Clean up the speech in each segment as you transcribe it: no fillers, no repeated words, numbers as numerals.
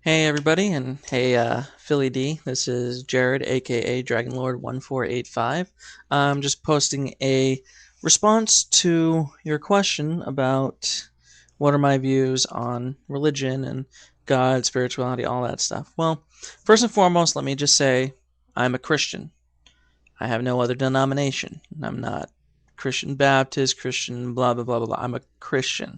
Hey everybody, and hey Philly D. This is Jared, aka Dragonlord1485. I'm just posting a response to your question about what are my views on religion and God, spirituality, all that stuff. Well, first and foremost, let me just say I'm a Christian. I have no other denomination. I'm not Christian Baptist, Christian blah blah blah blah blah. I'm a Christian.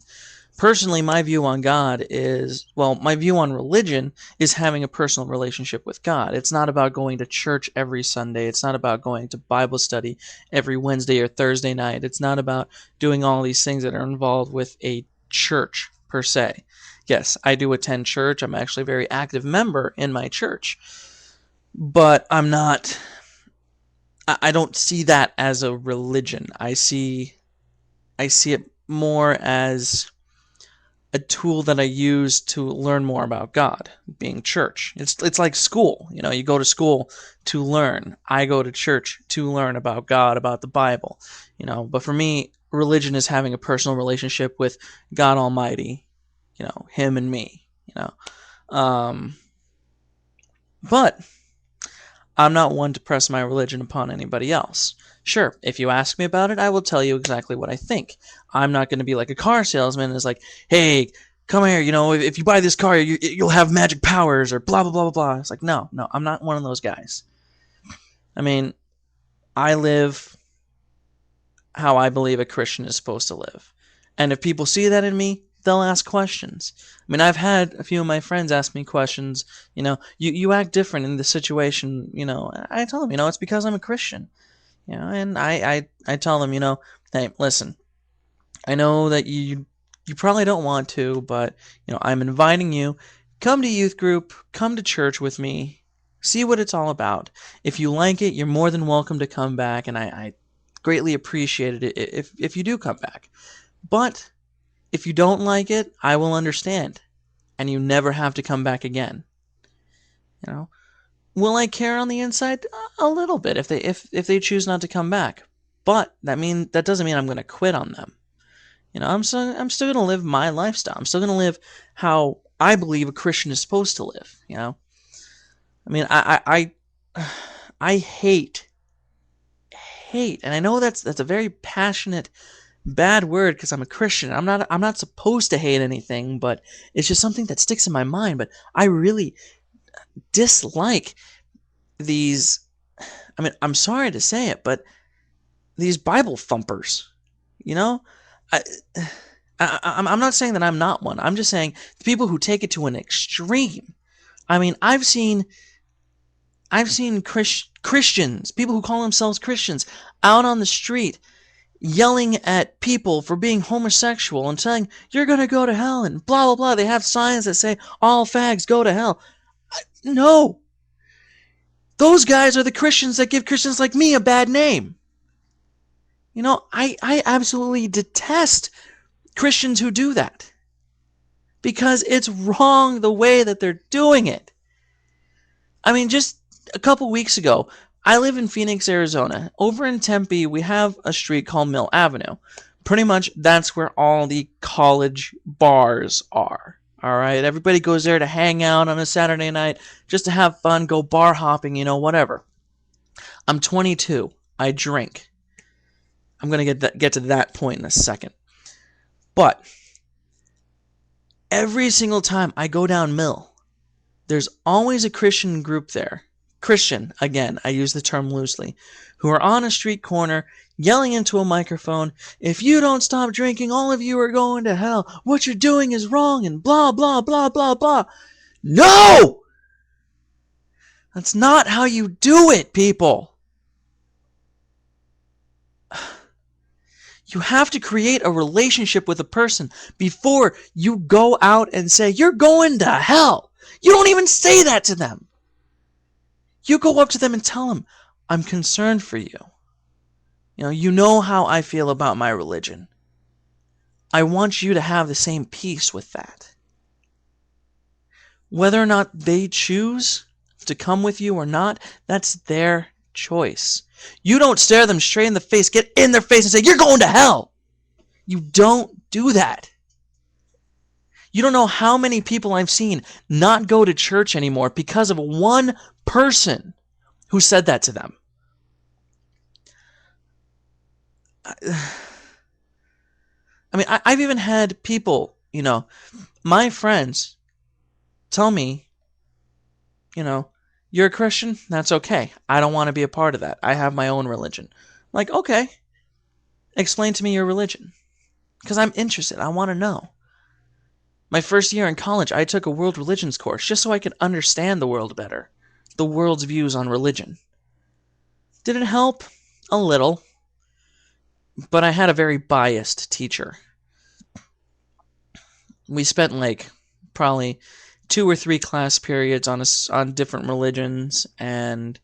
Personally, my view on God is, well, my view on religion is having a personal relationship with God. It's not about going to church every Sunday. It's not about going to Bible study every Wednesday or Thursday night. It's not about doing all these things that are involved with a church per se. Yes, I do attend church. I'm actually a very active member in my church. But I don't see that as a religion. I see it more as a tool that I use to learn more about God, being church. It's like school. You go to school to learn. I go to church to learn about God, about the Bible. But for me, religion is having a personal relationship with God Almighty, him and me, Um, but I'm not one to press my religion upon anybody else. Sure, if you ask me about it, I will tell you exactly what I think. I'm not going to be like a car salesman that's like, hey, come here, if you buy this car, you'll have magic powers or blah, blah, blah, blah, blah. It's like, no, I'm not one of those guys. I mean, I live how I believe a Christian is supposed to live. And if people see that in me, they'll ask questions. I mean, I've had a few of my friends ask me questions, you act different in this situation, I tell them, it's because I'm a Christian. And I tell them, hey, listen, I know that you probably don't want to, but I'm inviting you. Come to youth group, come to church with me, see what it's all about. If you like it, you're more than welcome to come back, and I greatly appreciate it if you do come back. But if you don't like it, I will understand, and you never have to come back again. Will I care on the inside? A little bit if they choose not to come back. But that doesn't mean I'm going to quit on them. I'm still going to live my lifestyle. I'm still going to live how I believe a Christian is supposed to live. I mean, I hate, and I know that's a very passionate, bad word because I'm a Christian. I'm not supposed to hate anything, but it's just something that sticks in my mind. But I really dislike these. I mean, I'm sorry to say it, but these Bible thumpers. You know, I, I'm not saying that I'm not one. I'm just saying the people who take it to an extreme. I mean, I've seen Christians, people who call themselves Christians, out on the street yelling at people for being homosexual and saying you're gonna go to hell and blah blah blah. They have signs that say all fags go to hell. No, those guys are the Christians that give Christians like me a bad name. I absolutely detest Christians who do that because it's wrong the way that they're doing it. I mean, just a couple weeks ago, I live in Phoenix, Arizona. Over in Tempe, we have a street called Mill Avenue. Pretty much that's where all the college bars are. All right, everybody goes there to hang out on a Saturday night, just to have fun, go bar hopping, whatever. I'm 22. I drink. I'm gonna get to that point in a second. But every single time I go down Mill, there's always a Christian group there. Christian, again, I use the term loosely, who are on a street corner yelling into a microphone, if you don't stop drinking, all of you are going to hell. What you're doing is wrong and blah, blah, blah, blah, blah. No! That's not how you do it, people. You have to create a relationship with a person before you go out and say, you're going to hell. You don't even say that to them. You go up to them and tell them, I'm concerned for you. You know how I feel about my religion. I want you to have the same peace with that. Whether or not they choose to come with you or not, that's their choice. You don't stare them straight in the face, get in their face and say, you're going to hell. You don't do that. You don't know how many people I've seen not go to church anymore because of one person who said that to them. I mean, I've even had people, my friends tell me, you're a Christian? That's okay. I don't want to be a part of that. I have my own religion. Like, okay, explain to me your religion. Because I'm interested. I want to know. My first year in college, I took a world religions course just so I could understand the world better. The world's views on religion. Did it help? A little. But I had a very biased teacher. We spent probably 2 or 3 class periods on different religions, and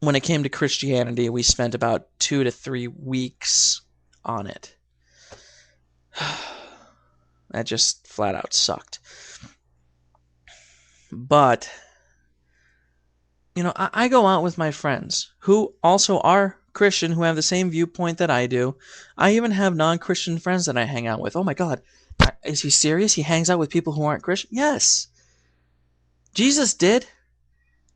when it came to Christianity, we spent about 2 to 3 weeks on it. That just flat out sucked. But, I go out with my friends who also are Christian, who have the same viewpoint that I do. I even have non-Christian friends that I hang out with. Oh my God, is he serious? He hangs out with people who aren't Christian? Yes. Jesus did.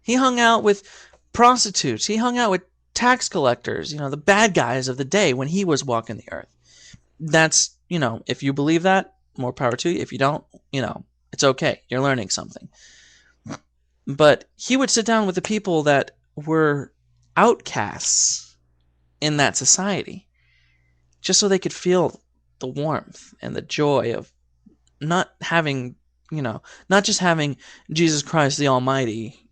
He hung out with prostitutes. He hung out with tax collectors, the bad guys of the day when he was walking the earth. That's, if you believe that, more power to you. If you don't, it's okay. You're learning something. But he would sit down with the people that were outcasts in that society, just so they could feel the warmth and the joy of not having, not just having Jesus Christ the Almighty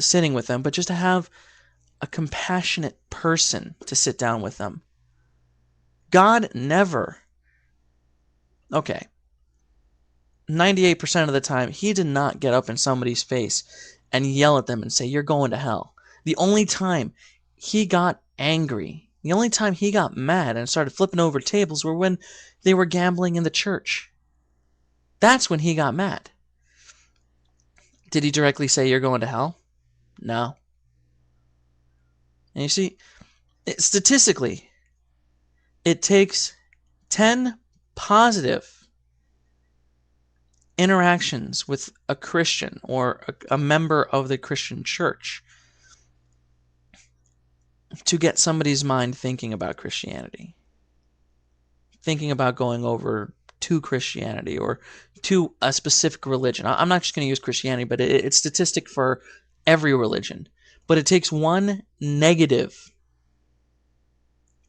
sitting with them, but just to have a compassionate person to sit down with them. God never, okay, 98% of the time, he did not get up in somebody's face and yell at them and say, you're going to hell. The only time he got angry, the only time he got mad and started flipping over tables were when they were gambling in the church. That's when he got mad. Did he directly say, you're going to hell? No. And you see, statistically, it takes 10 positive interactions with a Christian or a member of the Christian church to get somebody's mind thinking about Christianity, thinking about going over to Christianity or to a specific religion. I'm not just going to use Christianity, but it's statistic for every religion. But it takes one negative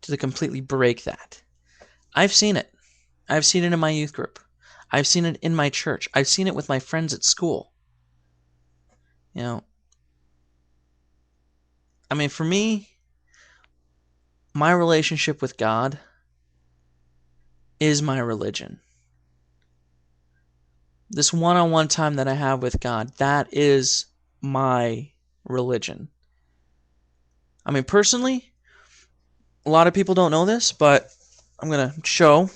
to completely break that. I've seen it. I've seen it in my youth group. I've seen it in my church. I've seen it with my friends at school. I mean, for me, my relationship with God is my religion. This one-on-one time that I have with God, that is my religion. I mean, personally, a lot of people don't know this, but I'm going to show.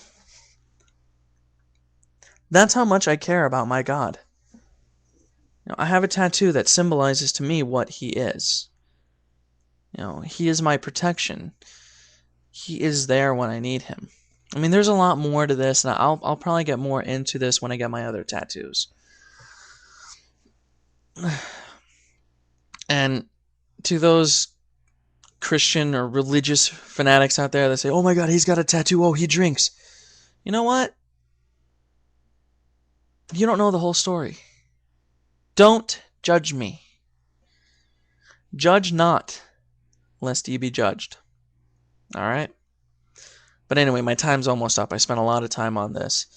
That's how much I care about my God. I have a tattoo that symbolizes to me what he is. He is my protection. He is there when I need him. I mean, there's a lot more to this, and I'll probably get more into this when I get my other tattoos. And to those Christian or religious fanatics out there that say, oh my God, he's got a tattoo, oh, he drinks. You know what? You don't know the whole story. Don't judge me. Judge not, lest ye be judged. All right? But anyway, my time's almost up. I spent a lot of time on this.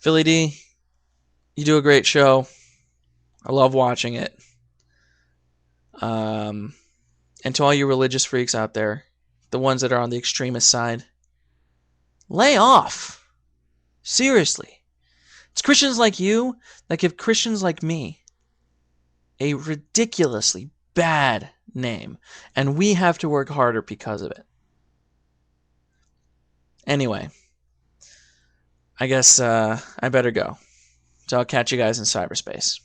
Philly D, you do a great show. I love watching it. And to all you religious freaks out there, the ones that are on the extremist side, lay off. Seriously. It's Christians like you that give Christians like me a ridiculously bad name, and we have to work harder because of it. Anyway, I guess I better go. So I'll catch you guys in cyberspace.